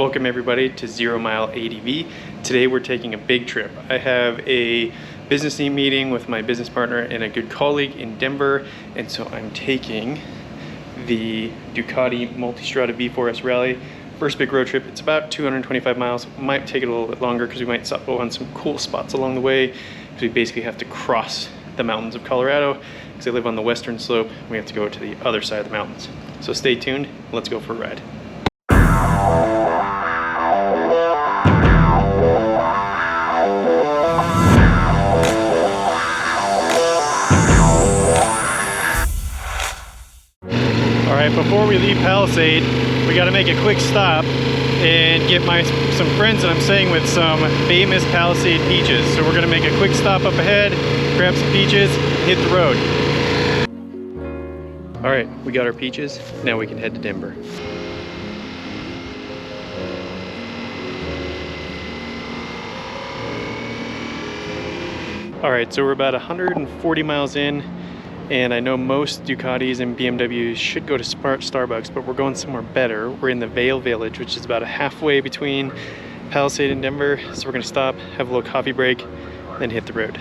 Welcome everybody to 0 Mile ADV. Today we're taking a big trip. I have a business meeting with my business partner and a good colleague in Denver, and so I'm taking the Ducati Multistrada V4 Rally. First big road trip. It's about 225 miles. Might take it a little bit longer because we might stop on some cool spots along the way, because we basically have to cross the mountains of Colorado because I live on the western slope. We have to go to the other side of the mountains. So stay tuned. Let's go for a ride. Alright, before we leave Palisade, we got to make a quick stop and get some friends that I'm staying with some famous Palisade peaches. So we're going to make a quick stop up ahead, grab some peaches, hit the road. Alright, we got our peaches. Now we can head to Denver. Alright, so we're about 140 miles in, and I know most Ducatis and BMWs should go to Starbucks, but we're going somewhere better. We're in the Vail Village, which is about halfway between Palisade and Denver. So we're gonna stop, have a little coffee break, then hit the road.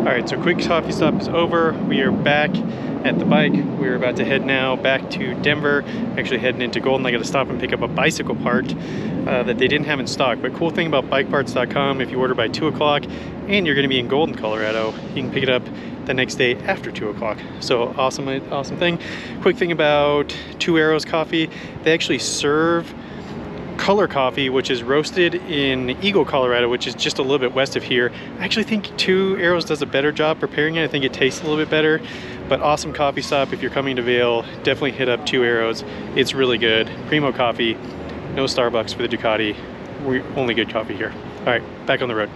Alright, so quick coffee stop is over. We are back at the bike. We're about to head now back to Denver. Actually heading into Golden. I got to stop and pick up a bicycle part that they didn't have in stock. But cool thing about bikeparts.com, if you order by 2 o'clock and you're going to be in Golden, Colorado, you can pick it up the next day after 2 o'clock. So awesome thing. Quick thing about Two Arrows Coffee, they actually serve color coffee, which is roasted in Eagle, Colorado, which is just a little bit west of here. I actually think Two Arrows does a better job preparing it. I think it tastes a little bit better, but awesome coffee stop. If you're coming to Vail, definitely hit up Two Arrows. It's really good. Primo coffee, no Starbucks for the Ducati. We're only good coffee here. All right, back on the road.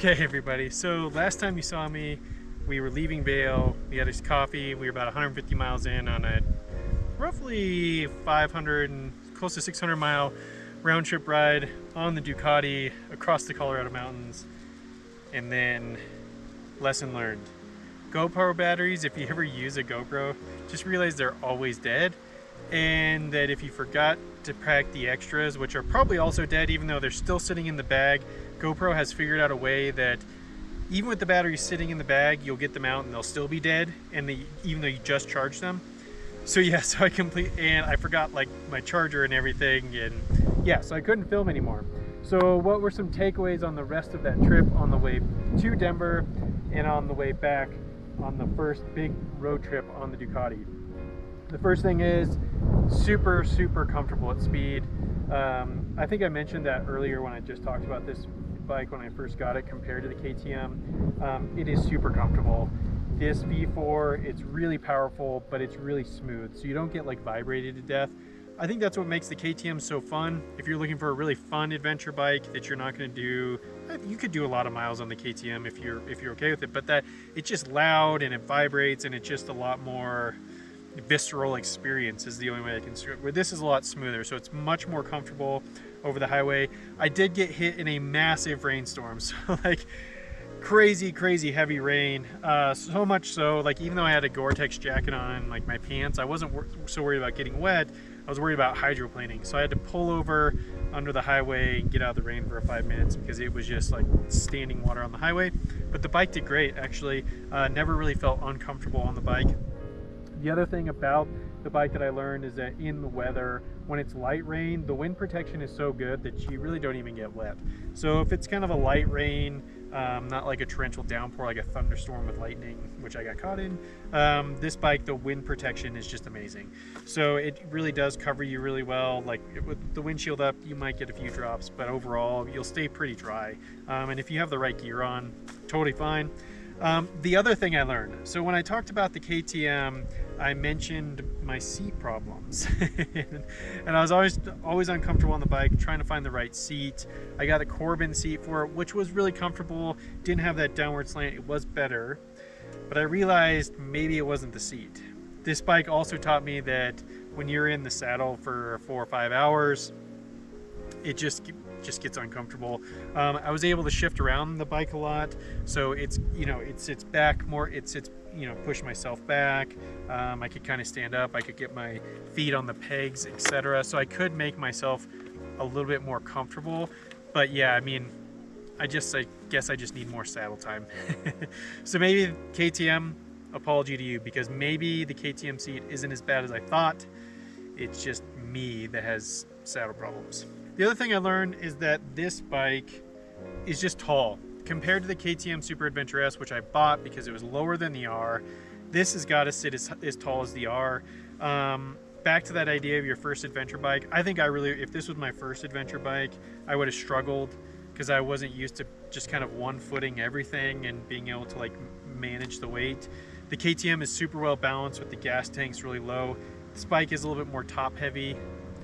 Okay everybody, so last time you saw me, we were leaving Vail, we had his coffee, we were about 150 miles in on a roughly 500 and close to 600 mile round trip ride on the Ducati across the Colorado mountains. And then, lesson learned. GoPro batteries, if you ever use a GoPro, just realize they're always dead, and that if you forgot to pack the extras, which are probably also dead even though they're still sitting in the bag, GoPro has figured out a way that even with the batteries sitting in the bag, you'll get them out and they'll still be dead, and even though you just charged them. So yeah, so I forgot like my charger and everything, and yeah, so I couldn't film anymore. So what were some takeaways on the rest of that trip, on the way to Denver and on the way back on the first big road trip on the Ducati? The first thing is super comfortable at speed. I think I mentioned that earlier when I just talked about this bike when I first got it compared to the KTM. It is super comfortable. This V4, it's really powerful, but it's really smooth, so you don't get like vibrated to death. I think that's what makes the KTM so fun. If you're looking for a really fun adventure bike that you're not going to do, you could do a lot of miles on the KTM if you're okay with it, but that it's just loud and it vibrates and it's just a lot more visceral experience is the only way I can describe it. Where this is a lot smoother, so it's much more comfortable over the highway. I did get hit in a massive rainstorm, so like crazy heavy rain, so much so, like even though I had a Gore-Tex jacket on, like my pants, I wasn't so worried about getting wet. I was worried about hydroplaning, so I had to pull over under the highway and get out of the rain for 5 minutes because it was just like standing water on the highway. But the bike did great, actually. Never really felt uncomfortable on the bike. The other thing about the bike that I learned is that in the weather, when it's light rain, the wind protection is so good that you really don't even get wet. So if it's kind of a light rain, not like a torrential downpour, like a thunderstorm with lightning, which I got caught in, this bike, the wind protection is just amazing. So it really does cover you really well. Like with the windshield up, you might get a few drops, but overall you'll stay pretty dry. And if you have the right gear on, totally fine. The other thing I learned, so when I talked about the KTM, I mentioned my seat problems and I was always uncomfortable on the bike, trying to find the right seat. I got a Corbin seat for it, which was really comfortable, didn't have that downward slant, it was better, but I realized maybe it wasn't the seat. This bike also taught me that when you're in the saddle for 4 or 5 hours, it just gets uncomfortable. I was able to shift around the bike a lot, so it's, you know, it sits back more, you know, push myself back. I could kind of stand up, I could get my feet on the pegs, etc. So I could make myself a little bit more comfortable. But yeah, I mean, I guess I just need more saddle time. So maybe KTM, apology to you, because maybe the KTM seat isn't as bad as I thought. It's just me that has saddle problems. The other thing I learned is that this bike is just tall. Compared to the KTM Super Adventure S, which I bought because it was lower than the R, this has got to sit as tall as the R. Back to that idea of your first adventure bike, I think if this was my first adventure bike, I would have struggled because I wasn't used to just kind of one-footing everything and being able to like manage the weight. The KTM is super well balanced with the gas tanks really low. This bike is a little bit more top heavy.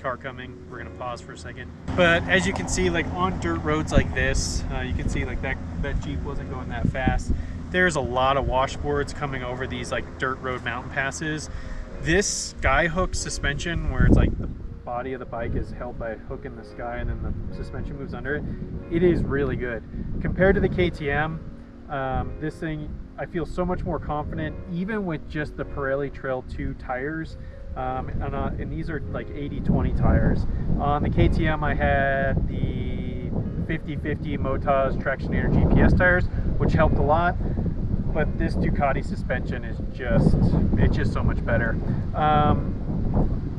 Car coming, we're gonna pause for a second. But as you can see, like on dirt roads like this, you can see like that Jeep wasn't going that fast. There's a lot of washboards coming over these like dirt road mountain passes. This sky hook suspension, where it's like the body of the bike is held by a hook in the sky and then the suspension moves under it, it is really good. Compared to the KTM, this thing, I feel so much more confident, even with just the Pirelli Trail 2 tires. And these are like 80/20 tires. On the KTM, I had the 50/50 Motaz Tractionator GPS tires, which helped a lot. But this Ducati suspension is just so much better.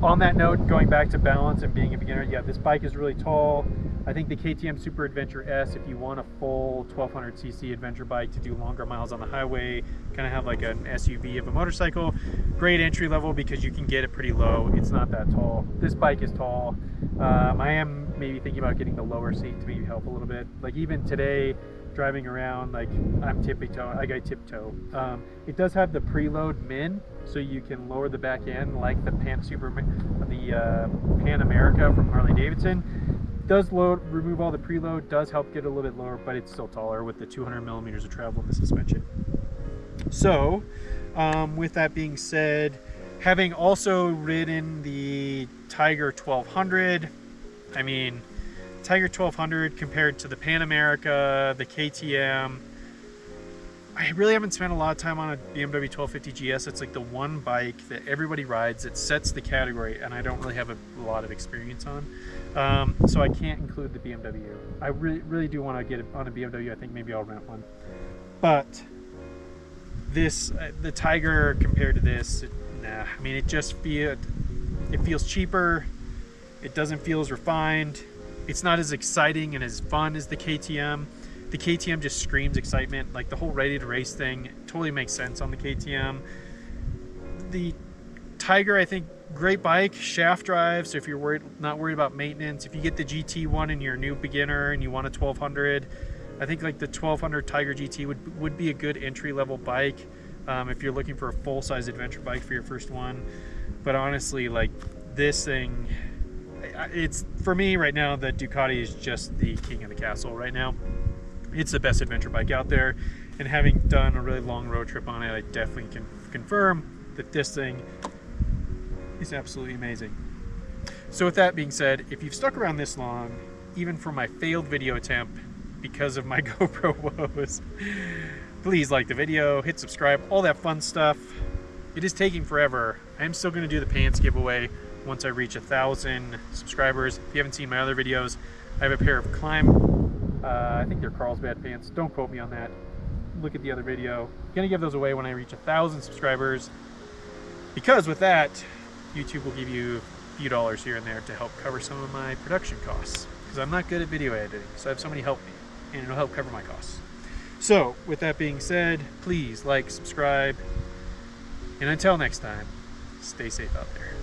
On that note, going back to balance and being a beginner, yeah, this bike is really tall. I think the KTM Super Adventure S, if you want a full 1200cc adventure bike to do longer miles on the highway, kind of have like an SUV of a motorcycle, great entry level because you can get it pretty low. It's not that tall. This bike is tall. I am maybe thinking about getting the lower seat to maybe help a little bit. Like even today, driving around, like I'm tippy-toe, I got tiptoe. It does have the preload min, so you can lower the back end like the Pan America from Harley Davidson. does remove all the preload, does help get a little bit lower, but it's still taller with the 200 millimeters of travel in the suspension. So with that being said, having also ridden the Tiger 1200, I mean, Tiger 1200 compared to the Pan America, the KTM, I really haven't spent a lot of time on a BMW 1250 GS. It's like the one bike that everybody rides. It sets the category, and I don't really have a lot of experience on. So I can't include the BMW. I really do want to get on a BMW. I think maybe I'll rent one. But this, the Tiger compared to this, nah. I mean, it feels cheaper. It doesn't feel as refined. It's not as exciting and as fun as the KTM. The KTM just screams excitement. Like the whole ready to race thing totally makes sense on the KTM. The Tiger, I think, great bike, shaft drive. So if you're not worried about maintenance, if you get the GT one and you're a new beginner and you want a 1200, I think like the 1200 Tiger GT would be a good entry level bike if you're looking for a full size adventure bike for your first one. But honestly, like this thing, it's for me right now, the Ducati is just the king of the castle right now. It's the best adventure bike out there, and having done a really long road trip on it, I definitely can confirm that this thing is absolutely amazing. So with that being said, if you've stuck around this long, even for my failed video attempt because of my GoPro woes, please like the video, hit subscribe, all that fun stuff. It is taking forever. I am still going to do the pants giveaway once I reach 1,000 subscribers. If you haven't seen my other videos, I have a pair of Climb, I think they're Carlsbad pants. Don't quote me on that. Look at the other video. Gonna give those away when I reach 1,000 subscribers, because with that, YouTube will give you a few dollars here and there to help cover some of my production costs, because I'm not good at video editing, so I have somebody help me, and it'll help cover my costs. So with that being said, please like, subscribe, and until next time, stay safe out there.